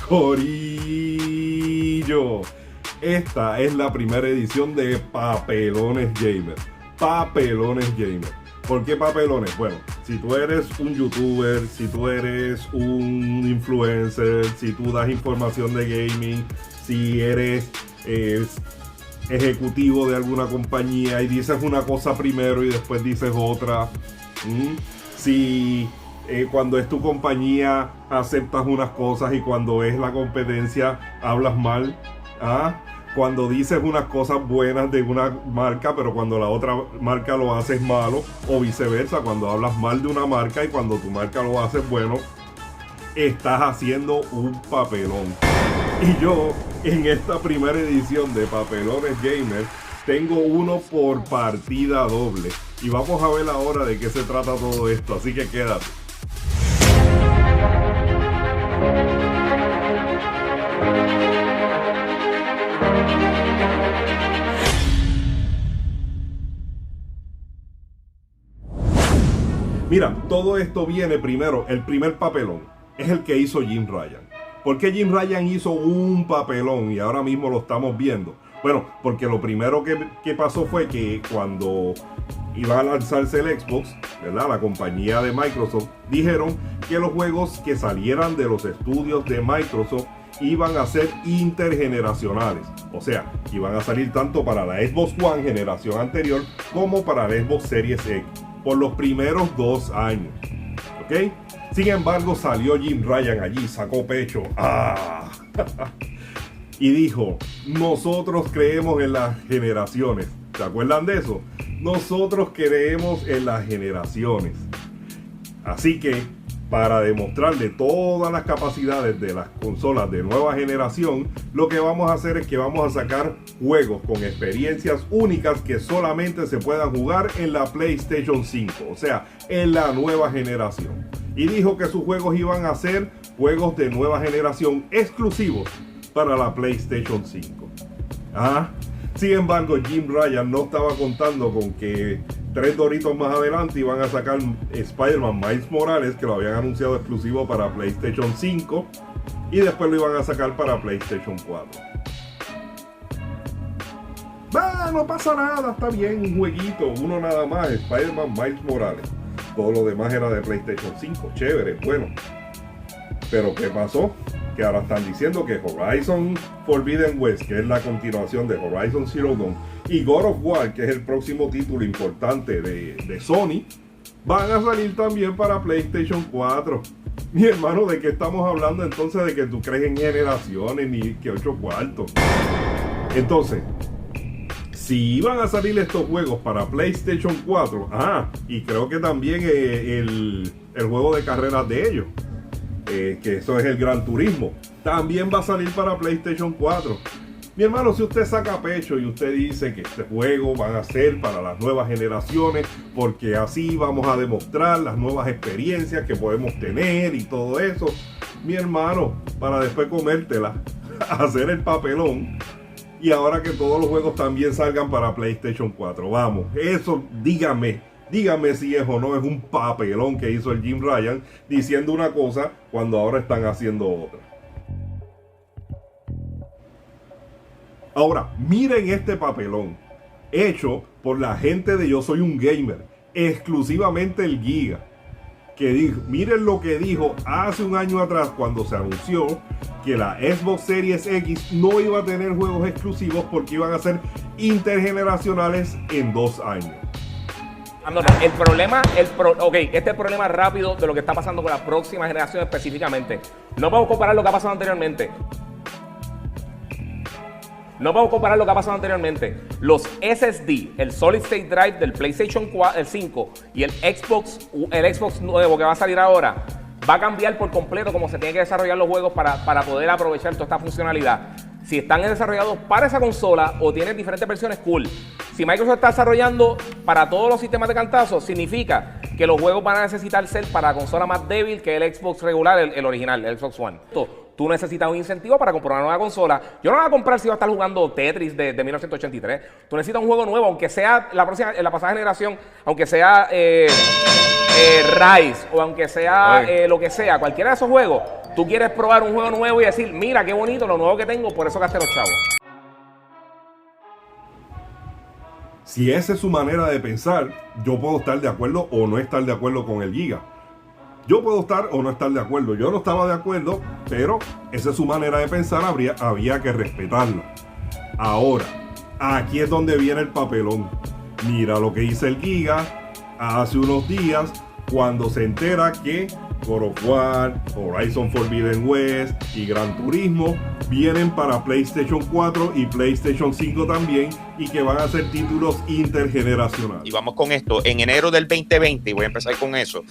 Corillo, esta es la primera edición de Papelones Gamer. Papelones Gamer. ¿Por qué papelones? Bueno, si tú eres un youtuber, si tú eres un influencer, si tú das información de gaming, si eres ejecutivo de alguna compañía y dices una cosa primero y después dices otra, si cuando es tu compañía aceptas unas cosas y cuando es la competencia hablas mal, cuando dices unas cosas buenas de una marca pero cuando la otra marca lo haces malo, o viceversa, cuando hablas mal de una marca y cuando tu marca lo haces bueno, estás haciendo un papelón. Y yo en esta primera edición de Papelones Gamer tengo uno por partida doble y vamos a ver ahora de qué se trata todo esto, así que quédate. Mira, todo esto viene primero, el primer papelón es el que hizo Jim Ryan. ¿Por qué Jim Ryan hizo un papelón y ahora mismo lo estamos viendo? Bueno, porque lo primero que pasó fue que cuando iba a lanzarse el Xbox, ¿verdad? La compañía de Microsoft, dijeron que los juegos que salieran de los estudios de Microsoft iban a ser intergeneracionales. O sea, iban a salir tanto para la Xbox One generación anterior como para la Xbox Series X por los primeros 2 años. ¿Ok? Sin embargo, salió Jim Ryan allí, sacó pecho. Y dijo, nosotros creemos en las generaciones. ¿Se acuerdan de eso? Nosotros creemos en las generaciones. Así que, para demostrarle todas las capacidades de las consolas de nueva generación, lo que vamos a hacer es que vamos a sacar juegos con experiencias únicas que solamente se puedan jugar en la PlayStation 5, o sea, en la nueva generación. Y dijo que sus juegos iban a ser juegos de nueva generación exclusivos para la PlayStation 5. Sin embargo, Jim Ryan no estaba contando con que 3 doritos más adelante iban a sacar Spider-Man Miles Morales, que lo habían anunciado exclusivo para PlayStation 5, y después lo iban a sacar para PlayStation 4. No pasa nada, está bien, un jueguito, uno nada más, Spider-Man Miles Morales. Todo lo demás era de PlayStation 5, chévere, bueno. Pero ¿qué pasó? Que ahora están diciendo que Horizon Forbidden West, que es la continuación de Horizon Zero Dawn, y God of War, que es el próximo título importante de Sony, van a salir también para PlayStation 4. Mi hermano, ¿de qué estamos hablando entonces? De que tú crees en generaciones, ni que 8 cuartos. Entonces, si iban a salir estos juegos para PlayStation 4, y creo que también el juego de carreras de ellos, que eso es el Gran Turismo, también va a salir para PlayStation 4. Mi hermano, si usted saca pecho y usted dice que este juego van a ser para las nuevas generaciones, porque así vamos a demostrar las nuevas experiencias que podemos tener y todo eso, mi hermano, para después comértela, hacer el papelón, y ahora que todos los juegos también salgan para PlayStation 4, vamos, eso dígame si es o no es un papelón que hizo el Jim Ryan diciendo una cosa cuando ahora están haciendo otra. Ahora, miren este papelón hecho por la gente de Yo Soy un Gamer, exclusivamente el Giga, que dijo, miren lo que dijo hace un año atrás cuando se anunció que la Xbox Series X no iba a tener juegos exclusivos porque iban a ser intergeneracionales en 2 años. El problema, este es el problema rápido de lo que está pasando con la próxima generación específicamente. No podemos comparar lo que ha pasado anteriormente. Los SSD, el Solid State Drive del PlayStation 4, el 5 y el Xbox nuevo que va a salir ahora, va a cambiar por completo cómo se tienen que desarrollar los juegos para poder aprovechar toda esta funcionalidad. Si están desarrollados para esa consola o tienen diferentes versiones, cool. Si Microsoft está desarrollando para todos los sistemas de cantazo, significa que los juegos van a necesitar ser para la consola más débil que el Xbox regular, el original, el Xbox One. Tú necesitas un incentivo para comprar una nueva consola. Yo no la voy a comprar si va a estar jugando Tetris de 1983. Tú necesitas un juego nuevo, aunque sea la pasada generación, aunque sea Rise o aunque sea lo que sea, cualquiera de esos juegos, Tú quieres probar un juego nuevo y decir, mira qué bonito lo nuevo que tengo, por eso gasté los chavos. Si esa es su manera de pensar, yo puedo estar de acuerdo o no estar de acuerdo con el Giga. Yo puedo estar o no estar de acuerdo. Yo no estaba de acuerdo, pero esa es su manera de pensar, había que respetarla. Ahora, aquí es donde viene el papelón. Mira lo que hizo el Giga hace unos días cuando se entera que God of War, Horizon Forbidden West y Gran Turismo vienen para PlayStation 4 y PlayStation 5 también, y que van a ser títulos intergeneracionales. Y vamos con esto. En enero del 2020, y voy a empezar con eso,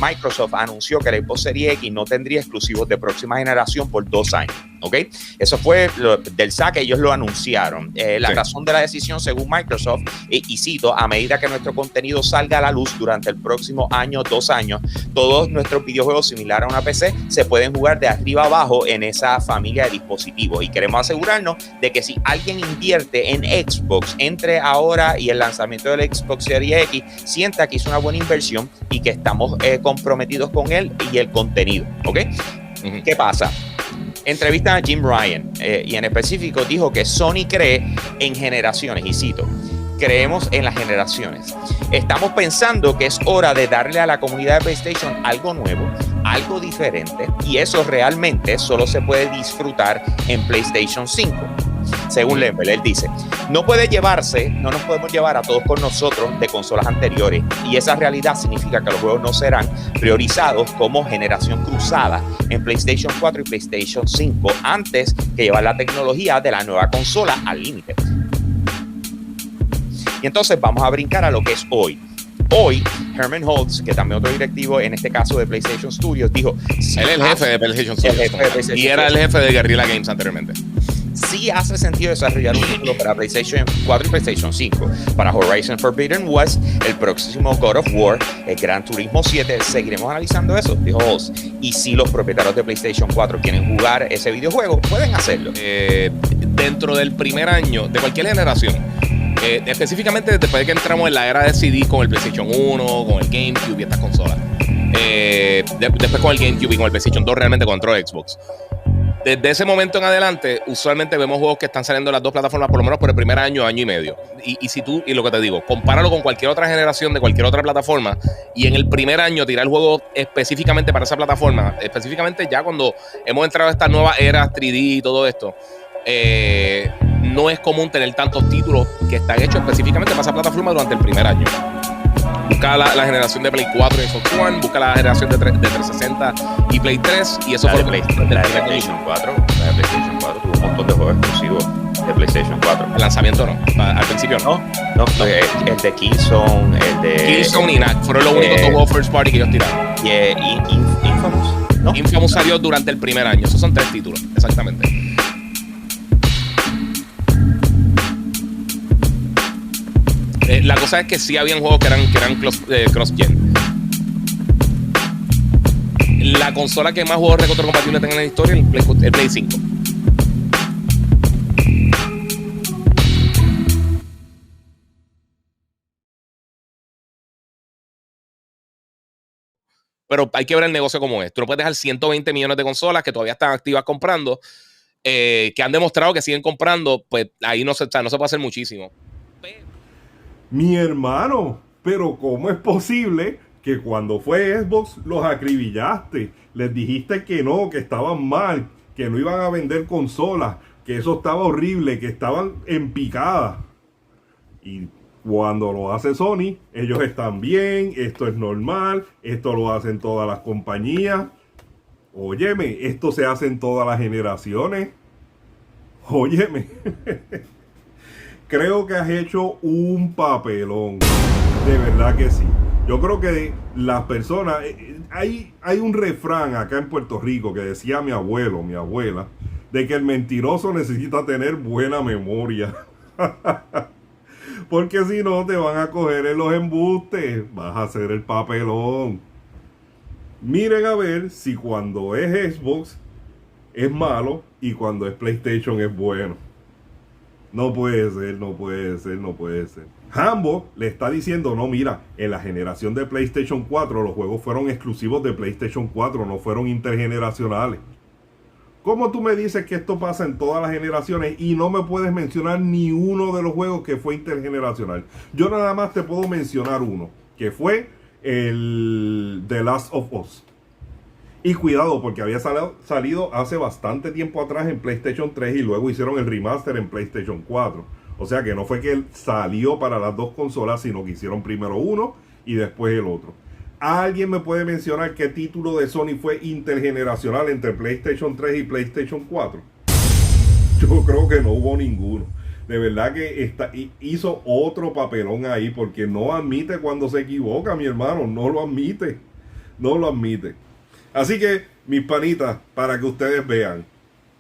Microsoft anunció que el Xbox Series X no tendría exclusivos de próxima generación por 2 años. ¿Ok? Eso fue del saque, ellos lo anunciaron. La razón de la decisión, según Microsoft, y cito, a medida que nuestro contenido salga a la luz durante el próximo año, 2 años, todos nuestros videojuegos similares a una PC se pueden jugar de arriba abajo en esa familia de dispositivos. Y queremos asegurarnos de que si alguien invierte en Xbox entre ahora y el lanzamiento del Xbox Series X, sienta que hizo una buena inversión y que estamos comprometidos con él y el contenido. ¿Ok? ¿Qué pasa? Entrevista a Jim Ryan y en específico dijo que Sony cree en generaciones, y cito, creemos en las generaciones. Estamos pensando que es hora de darle a la comunidad de PlayStation algo nuevo, algo diferente, y eso realmente solo se puede disfrutar en PlayStation 5. Según Lemble, él dice, no nos podemos llevar a todos con nosotros de consolas anteriores, y esa realidad significa que los juegos no serán priorizados como generación cruzada en PlayStation 4 y PlayStation 5 antes que llevar la tecnología de la nueva consola al límite. Y entonces vamos a brincar a lo que es hoy. Hoy, Herman Holtz, que también otro directivo, en este caso de PlayStation Studios, dijo... Él es el jefe de PlayStation Studios. Y era el jefe de Guerrilla Games anteriormente. Sí hace sentido desarrollar un título para PlayStation 4 y PlayStation 5. Para Horizon Forbidden West, el próximo God of War, el Gran Turismo 7, seguiremos analizando eso, dijo Holtz. Y si los propietarios de PlayStation 4 quieren jugar ese videojuego, pueden hacerlo. Dentro del primer año de cualquier generación, específicamente después de que entramos en la era de CD con el PlayStation 1, con el GameCube y estas consolas, después con el GameCube y con el PlayStation 2 realmente con otro Xbox. Desde ese momento en adelante, usualmente vemos juegos que están saliendo en las dos plataformas por lo menos por el primer año, año y medio. Y lo que te digo, compáralo con cualquier otra generación de cualquier otra plataforma, y en el primer año tirar el juego específicamente para esa plataforma, específicamente ya cuando hemos entrado a esta nueva era 3D y todo esto, no es común tener tantos títulos que están hechos específicamente para esa plataforma durante el primer año. Busca la generación de Play 4 y Xbox One, busca la generación de 360 y Play 3, y eso fue la de PlayStation 4. La de PlayStation 4 tuvo un montón de juegos exclusivos de PlayStation 4. El lanzamiento no, al principio no. No. El de Killzone, el de... Killzone y Knack fueron los únicos dos juegos first party que ellos tiraron. Y Infamous, ¿no? Infamous salió durante el primer año, esos son 3 títulos, exactamente. La cosa es que sí habían juegos que eran cross-gen. La consola que más juegos retrocompatibles tenga en la historia es el Play 5. Pero hay que ver el negocio como es. Tú no puedes dejar 120 millones de consolas que todavía están activas comprando, que han demostrado que siguen comprando, pues ahí no se puede hacer muchísimo. Mi hermano, pero ¿cómo es posible que cuando fue Xbox los acribillaste? Les dijiste que no, que estaban mal, que no iban a vender consolas, que eso estaba horrible, que estaban en picada. Y cuando lo hace Sony, ellos están bien, esto es normal, esto lo hacen todas las compañías. Óyeme, esto se hace en todas las generaciones. Óyeme. Creo que has hecho un papelón. De verdad que sí. Yo creo que las personas... Hay un refrán acá en Puerto Rico que decía mi abuelo, mi abuela, de que el mentiroso necesita tener buena memoria. Porque si no te van a coger en los embustes. Vas a hacer el papelón. Miren a ver si cuando es Xbox es malo y cuando es PlayStation es bueno. No puede ser, no puede ser, no puede ser. Hambo le está diciendo, no, mira, en la generación de PlayStation 4 los juegos fueron exclusivos de PlayStation 4, no fueron intergeneracionales. ¿Cómo tú me dices que esto pasa en todas las generaciones y no me puedes mencionar ni uno de los juegos que fue intergeneracional? Yo nada más te puedo mencionar uno, que fue el The Last of Us. Y cuidado, porque había salido hace bastante tiempo atrás en PlayStation 3 y luego hicieron el remaster en PlayStation 4. O sea que no fue que salió para las dos consolas, sino que hicieron primero uno y después el otro. ¿Alguien me puede mencionar qué título de Sony fue intergeneracional entre PlayStation 3 y PlayStation 4? Yo creo que no hubo ninguno. De verdad que hizo otro papelón ahí, porque no admite cuando se equivoca, mi hermano. No lo admite. No lo admite. Así que, mis panitas, para que ustedes vean,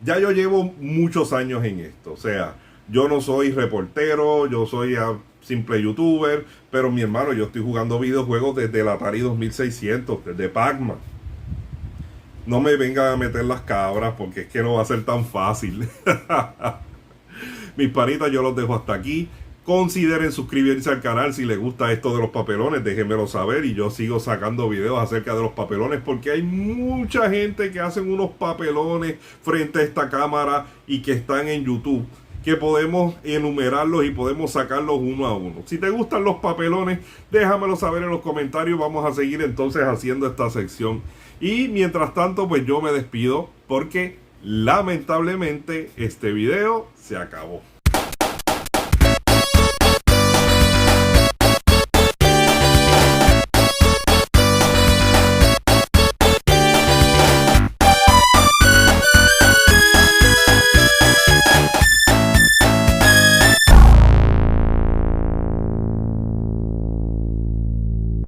ya yo llevo muchos años en esto. O sea, yo no soy reportero, yo soy simple youtuber, pero mi hermano, yo estoy jugando videojuegos desde el Atari 2600, desde Pac-Man. No me vengan a meter las cabras, porque es que no va a ser tan fácil. Mis panitas, yo los dejo hasta aquí. Consideren suscribirse al canal si les gusta esto de los papelones, déjenmelo saber y yo sigo sacando videos acerca de los papelones, porque hay mucha gente que hacen unos papelones frente a esta cámara y que están en YouTube, que podemos enumerarlos y podemos sacarlos uno a uno. Si te gustan los papelones, déjamelo saber en los comentarios, vamos a seguir entonces haciendo esta sección. Y mientras tanto, pues yo me despido porque lamentablemente este video se acabó.